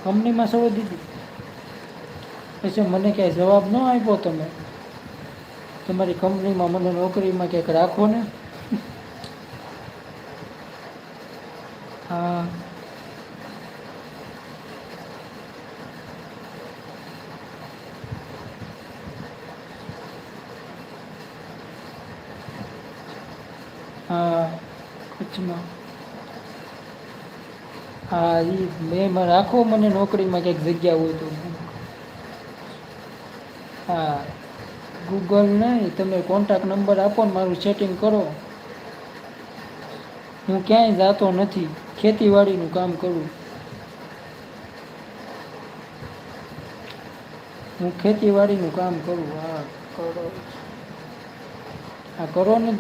કંપનીમાં સૌ દીધી પછી મને ક્યાંય જવાબ ન આપ્યો તમે તમારી કંપનીમાં મને નોકરીમાં ક્યાંક રાખો ને. હા હા કચ્છમાં. હા મેં રાખો મને નોકરીમાં ક્યાંક જગ્યા હોય તો. હા ગૂગલ નહીં તમે કોન્ટેક્ટ નંબર આપો ને મારું સેટિંગ કરો. હું ક્યાંય જાતો નથી ખેતીવાડીનું કામ કરું. હું ખેતીવાડીનું કામ કરું. હા કરો. હા કરો ને.